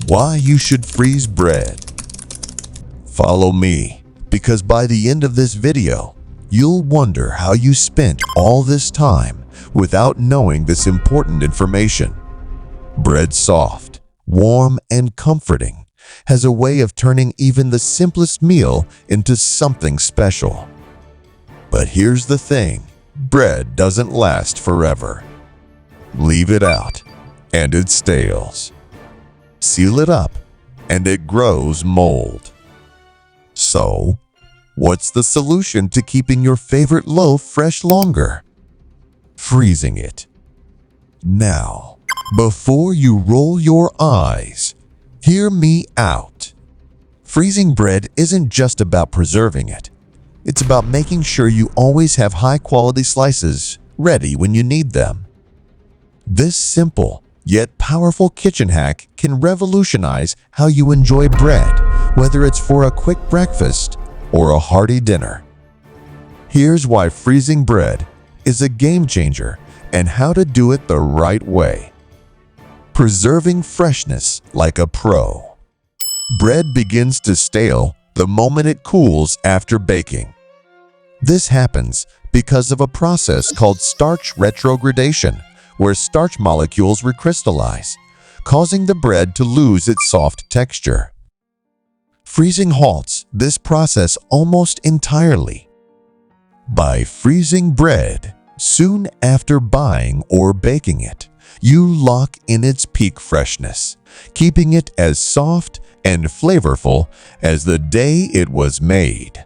Why you should freeze bread. Follow me, because by the end of this video, you'll wonder how you spent all this time without knowing this important information. Bread soft, warm, and comforting has a way of turning even the simplest meal into something special. But here's the thing, bread doesn't last forever. Leave it out, and it stales. Seal it up, and it grows mold. So, what's the solution to keeping your favorite loaf fresh longer? Freezing it. Now, before you roll your eyes, hear me out. Freezing bread isn't just about preserving it. It's about making sure you always have high-quality slices ready when you need them. This simple yet powerful kitchen hack can revolutionize how you enjoy bread, whether it's for a quick breakfast or a hearty dinner. Here's why freezing bread is a game changer and how to do it the right way. Preserving freshness like a pro. Bread begins to stale the moment it cools after baking. This happens because of a process called starch retrogradation, where starch molecules recrystallize, causing the bread to lose its soft texture. Freezing halts this process almost entirely. By freezing bread soon after buying or baking it, you lock in its peak freshness, keeping it as soft and flavorful as the day it was made.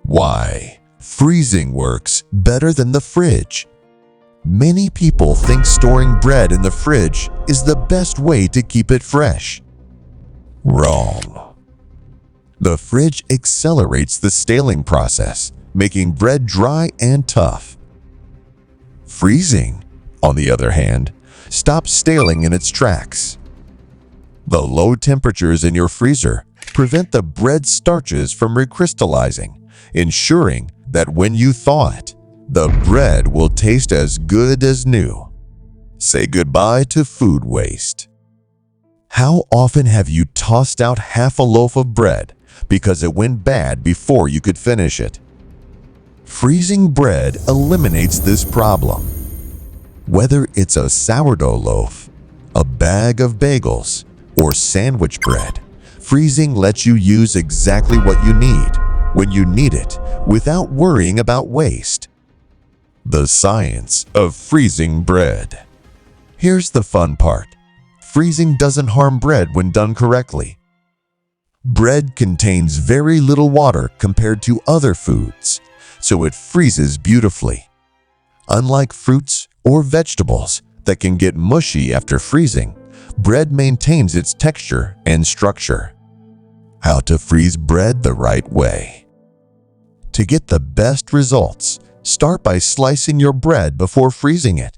Why? Freezing works better than the fridge. Many people think storing bread in the fridge is the best way to keep it fresh. Wrong. The fridge accelerates the staling process, making bread dry and tough. Freezing, on the other hand, stops staling in its tracks. The low temperatures in your freezer prevent the bread starches from recrystallizing, ensuring that when you thaw it, the bread will taste as good as new. Say goodbye to food waste. How often have you tossed out half a loaf of bread because it went bad before you could finish it? Freezing bread eliminates this problem. Whether it's a sourdough loaf, a bag of bagels, or sandwich bread, freezing lets you use exactly what you need when you need it without worrying about waste. The science of freezing bread. Here's the fun part. Freezing doesn't harm bread when done correctly. Bread contains very little water compared to other foods, so it freezes beautifully. Unlike fruits or vegetables that can get mushy after freezing, bread maintains its texture and structure. How to freeze bread the right way. To get the best results, start by slicing your bread before freezing it.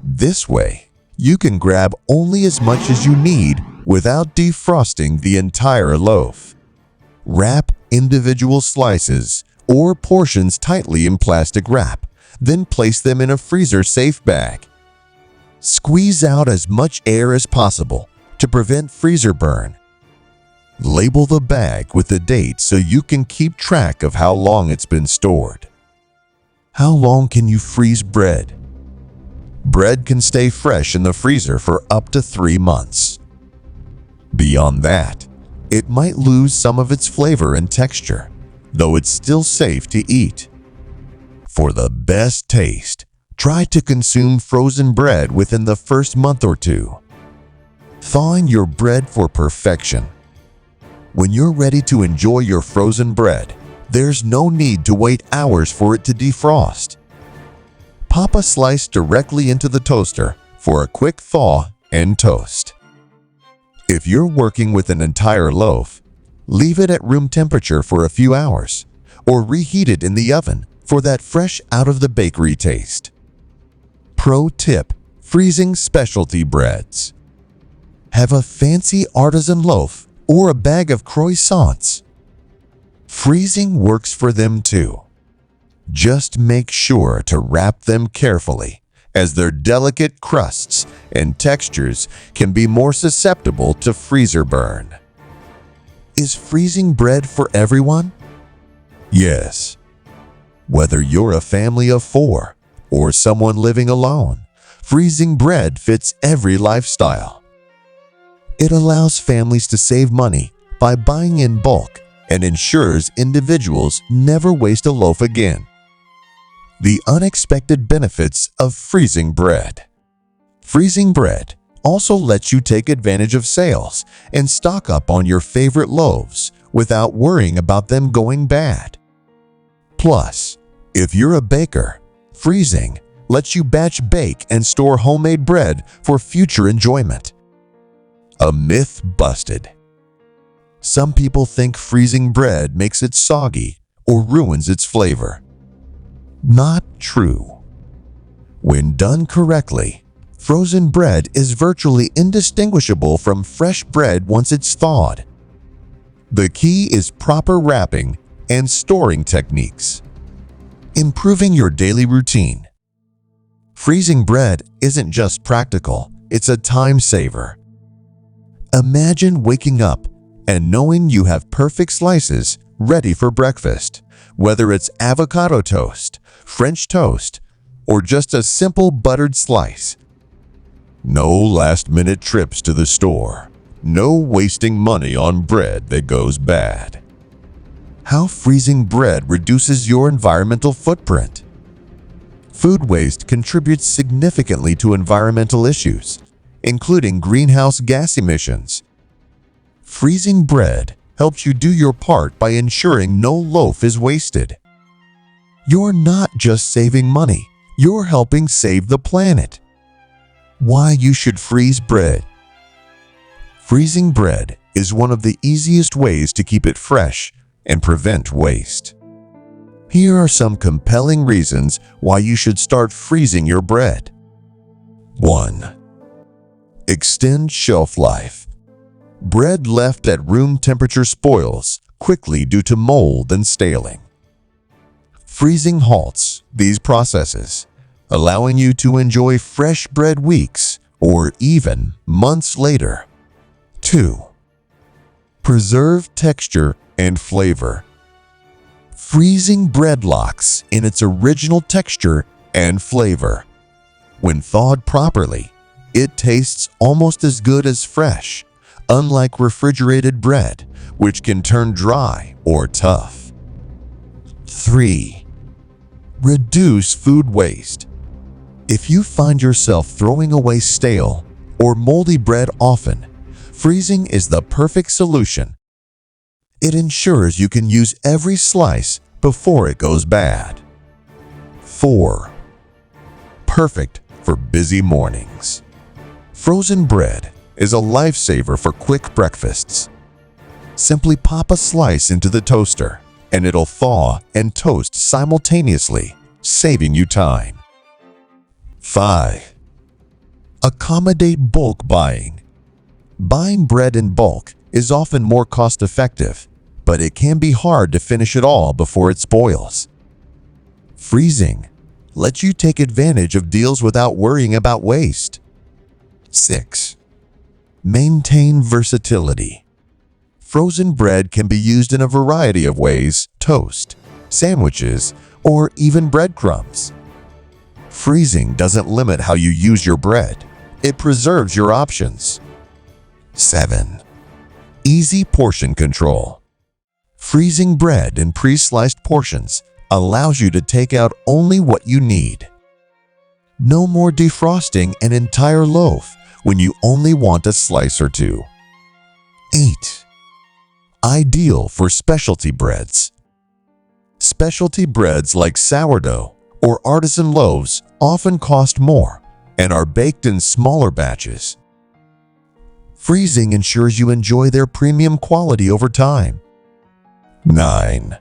This way, you can grab only as much as you need without defrosting the entire loaf. Wrap individual slices or portions tightly in plastic wrap, then place them in a freezer-safe bag. Squeeze out as much air as possible to prevent freezer burn. Label the bag with the date so you can keep track of how long it's been stored. How long can you freeze bread? Bread can stay fresh in the freezer for up to 3 months. Beyond that, it might lose some of its flavor and texture, though it's still safe to eat. For the best taste, try to consume frozen bread within the first month or two. Thawing your bread for perfection. When you're ready to enjoy your frozen bread, there's no need to wait hours for it to defrost. Pop a slice directly into the toaster for a quick thaw and toast. If you're working with an entire loaf, leave it at room temperature for a few hours, or reheat it in the oven for that fresh out-of-the-bakery taste. Pro tip: freezing specialty breads. Have a fancy artisan loaf or a bag of croissants. Freezing works for them too. Just make sure to wrap them carefully as their delicate crusts and textures can be more susceptible to freezer burn. Is freezing bread for everyone? Yes. Whether you're a family of 4 or someone living alone, freezing bread fits every lifestyle. It allows families to save money by buying in bulk and ensures individuals never waste a loaf again. The unexpected benefits of freezing bread. Freezing bread also lets you take advantage of sales and stock up on your favorite loaves without worrying about them going bad. Plus, if you're a baker, freezing lets you batch bake and store homemade bread for future enjoyment. A myth busted. Some people think freezing bread makes it soggy or ruins its flavor. Not true. When done correctly, frozen bread is virtually indistinguishable from fresh bread once it's thawed. The key is proper wrapping and storing techniques. Improving your daily routine. Freezing bread isn't just practical, it's a time saver. Imagine waking up and knowing you have perfect slices ready for breakfast, whether it's avocado toast, French toast, or just a simple buttered slice. No last-minute trips to the store. No wasting money on bread that goes bad. How freezing bread reduces your environmental footprint. Food waste contributes significantly to environmental issues, including greenhouse gas emissions. Freezing bread helps you do your part by ensuring no loaf is wasted. You're not just saving money, you're helping save the planet. Why you should freeze bread. Freezing bread is one of the easiest ways to keep it fresh and prevent waste. Here are some compelling reasons why you should start freezing your bread. 1. Extend shelf life. Bread left at room temperature spoils quickly due to mold and staling. Freezing halts these processes, allowing you to enjoy fresh bread weeks or even months later. 2. Preserve texture and flavor. Freezing bread locks in its original texture and flavor. When thawed properly, it tastes almost as good as fresh, unlike refrigerated bread, which can turn dry or tough. 3. Reduce food waste. If you find yourself throwing away stale or moldy bread often, freezing is the perfect solution. It ensures you can use every slice before it goes bad. 4. Perfect for busy mornings. Frozen bread is a lifesaver for quick breakfasts. Simply pop a slice into the toaster, and it'll thaw and toast simultaneously, saving you time. 5. Accommodate bulk buying. Buying bread in bulk is often more cost-effective, but it can be hard to finish it all before it spoils. Freezing lets you take advantage of deals without worrying about waste. 6. Maintain versatility. Frozen bread can be used in a variety of ways: toast, sandwiches, or even breadcrumbs. Freezing doesn't limit how you use your bread. It preserves your options. 7. Easy portion control. Freezing bread in pre-sliced portions allows you to take out only what you need. No more defrosting an entire loaf when you only want a slice or two. 8. Ideal for specialty breads. Specialty breads like sourdough or artisan loaves often cost more and are baked in smaller batches. Freezing ensures you enjoy their premium quality over time. 9.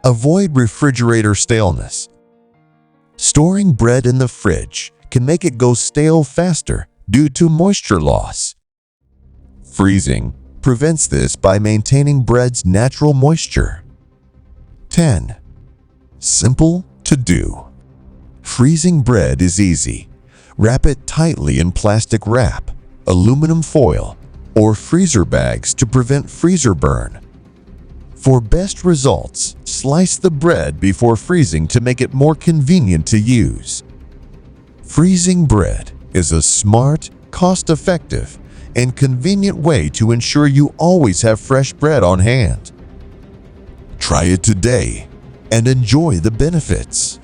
Avoid refrigerator staleness. Storing bread in the fridge can make it go stale faster due to moisture loss. Freezing prevents this by maintaining bread's natural moisture. 10. Simple to do. Freezing bread is easy. Wrap it tightly in plastic wrap, aluminum foil, or freezer bags to prevent freezer burn. For best results, slice the bread before freezing to make it more convenient to use. Freezing bread is a smart, cost-effective, and convenient way to ensure you always have fresh bread on hand. Try it today and enjoy the benefits.